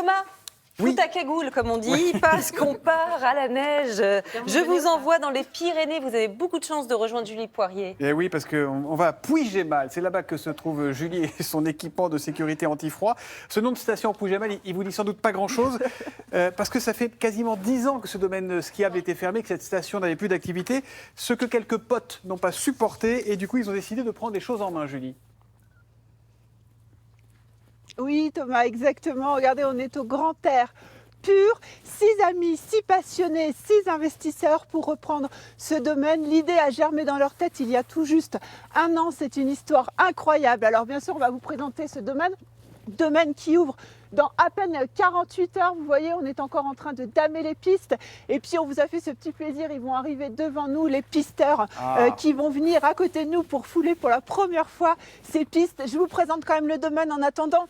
Thomas, Oui. tout à cagoule, comme on dit, parce qu'on part à la neige. Je vous envoie dans les Pyrénées. Vous avez beaucoup de chance de rejoindre Julie Poirier. Et oui, parce qu'on va à Puiggemal. C'est là-bas que se trouve Julie et son équipement de sécurité anti-froid. Ce nom de station Puiggemal, il vous dit sans doute pas grand-chose, parce que ça fait quasiment 10 ans que ce domaine skiable était fermé, que cette station n'avait plus d'activité, ce que quelques potes n'ont pas supporté, et du coup, ils ont décidé de prendre les choses en main, Julie. Oui, Thomas, exactement. Regardez, on est au grand air pur. 6 amis, 6 passionnés, 6 investisseurs pour reprendre ce domaine. L'idée a germé dans leur tête il y a tout juste 1 an. C'est une histoire incroyable. Alors bien sûr, on va vous présenter ce domaine qui ouvre dans à peine 48 heures. Vous voyez, on est encore en train de damer les pistes. Et puis, on vous a fait ce petit plaisir. Ils vont arriver devant nous, les pisteurs, qui vont venir à côté de nous pour fouler pour la première fois ces pistes. Je vous présente quand même le domaine en attendant.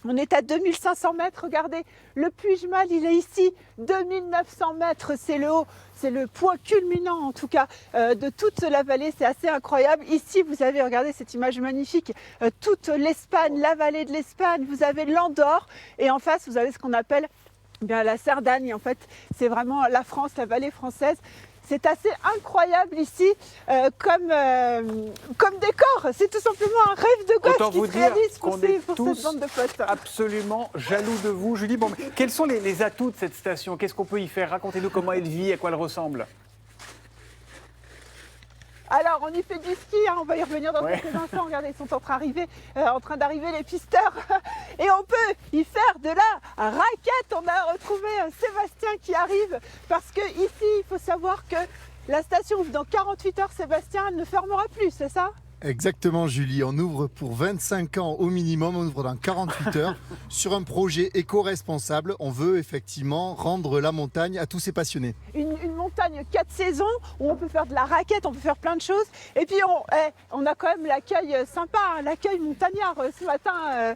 On est à 2500 mètres, regardez, le Puiggemal, il est ici, 2900 mètres, c'est le haut, c'est le point culminant en tout cas de toute la vallée, c'est assez incroyable. Ici, vous avez, regardez cette image magnifique, toute l'Espagne, la vallée de l'Espagne, vous avez l'Andorre et en face, vous avez ce qu'on appelle bien, la Cerdagne, en fait, c'est vraiment la France, la vallée française. C'est assez incroyable ici comme décor. C'est tout simplement un rêve de gosse qui se réalise pour cette bande de potes. Absolument jaloux de vous, Julie. Bon, mais quels sont les atouts de cette station? Qu'est-ce qu'on peut y faire? Racontez-nous comment elle vit, à quoi elle ressemble. Alors, on y fait du ski, hein, on va y revenir dans quelques instants. Regardez, ils sont en train d'arriver les pisteurs. Et on peut y faire de la raquette. On a retrouvé Sébastien qui arrive parce que ici, il faut savoir que la station ouvre dans 48 heures. Sébastien, elle ne fermera plus, c'est ça ? Exactement, Julie. On ouvre pour 25 ans au minimum, on ouvre dans 48 heures sur un projet éco-responsable. On veut effectivement rendre la montagne à tous ses passionnés. Une montagne 4 saisons où on peut faire de la raquette, on peut faire plein de choses. Et puis on a quand même l'accueil sympa, hein, l'accueil montagnard ce matin,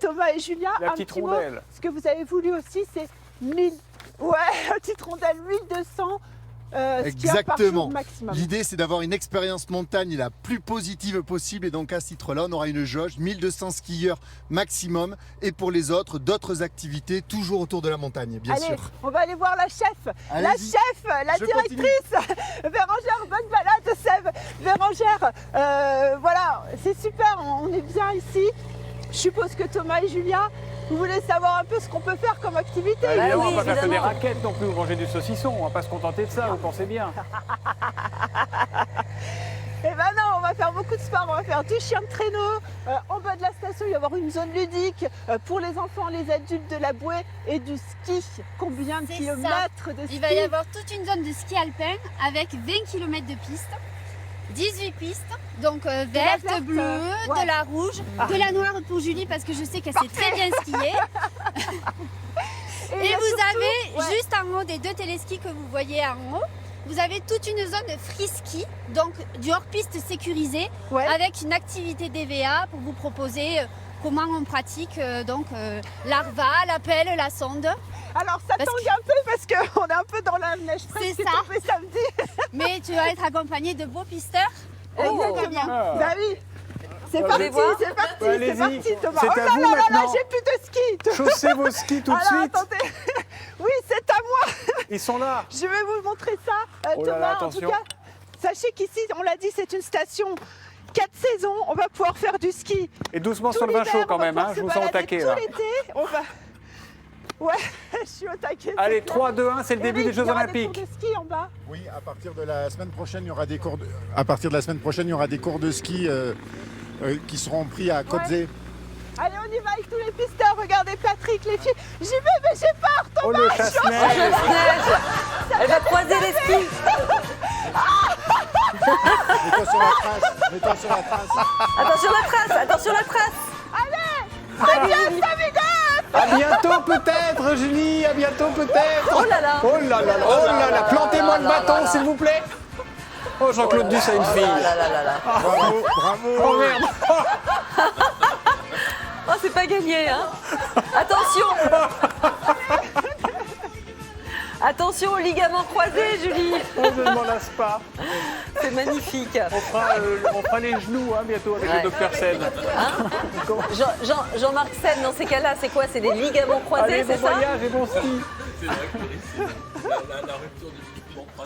Thomas et Julien. La petite rondelle. Ce que vous avez voulu aussi, c'est 1000. Ouais, la petite rondelle, 1200. Exactement. L'idée, c'est d'avoir une expérience montagne la plus positive possible. Et donc, à ce titre-là, on aura une jauge, 1200 skieurs maximum. Et pour les autres, d'autres activités, toujours autour de la montagne, bien sûr. On va aller voir la chef. La chef, la directrice. Bérangère, bonne balade, Seb. Bérangère, voilà, c'est super, on est bien ici. Je suppose que Thomas et Julia, vous voulez savoir un peu ce qu'on peut faire comme activité. On va pas faire que des raquettes non plus, ou manger du saucisson, on va pas se contenter de ça, vous pensez bien. Eh ben non, on va faire beaucoup de sport, on va faire du chien de traîneau. En bas de la station, il va y avoir une zone ludique pour les enfants, les adultes, de la bouée et du ski. Combien de kilomètres de ski? Il va y avoir toute une zone de ski alpin avec 20 km de piste. 18 pistes, donc verte, bleue, de la rouge, de la noire pour Julie parce que je sais qu'elle sait très bien skier. Et vous avez juste en haut des 2 téléskis que vous voyez en haut, vous avez toute une zone free ski, donc du hors-piste sécurisé avec une activité DVA pour vous proposer comment on pratique l'arva, la pelle, la sonde. Alors ça tangue un peu parce qu'on est un peu dans la neige presque tombée samedi. Mais tu vas être accompagné de beaux pisteurs. Exactement. Bah oui. C'est parti, c'est parti Thomas. C'est à vous maintenant. J'ai plus de ski. Chaussez vos skis tout de suite. Attendez. Oui, c'est à moi. Ils sont là. Je vais vous montrer ça, Thomas. Là, attention. En tout cas, sachez qu'ici, on l'a dit, c'est une station 4 saisons. On va pouvoir faire du ski. Et doucement sur le vin chaud quand même, hein. Je vous sens au taquet là. Tout l'été, on va... Ouais, je suis au taquet. Allez, 3, 2, 1, c'est le début des Jeux Olympiques. Il y aura des cours de ski en bas. Oui, à partir de la semaine prochaine, il y aura des cours de ski qui seront pris à Côte-Zé. Allez, on y va avec tous les pisteurs. Regardez Patrick, les filles. J'y vais, mais j'ai peur, Thomas. Oh, le chasse-neige. Elle va croiser les skis. Mets-toi sur la trace. Attention la trace. Allez, À bientôt peut-être, Julie, à bientôt peut-être. Oh là là. Oh là là, oh là là, plantez-moi le bâton s'il vous plaît. Oh, Jean-Claude Duss a une fille. Bravo. Oh merde. Oh, c'est pas gagné, hein. Attention. Attention aux ligaments croisés, Julie. Oh, je ne m'en lasse pas. C'est magnifique. On fera les genoux bientôt avec le docteur Sen. Jean-Marc Sen, dans ces cas-là, c'est quoi? C'est des ligaments croisés, Allez, bon c'est ça? voyage et bon ski. C'est vrai que la rupture du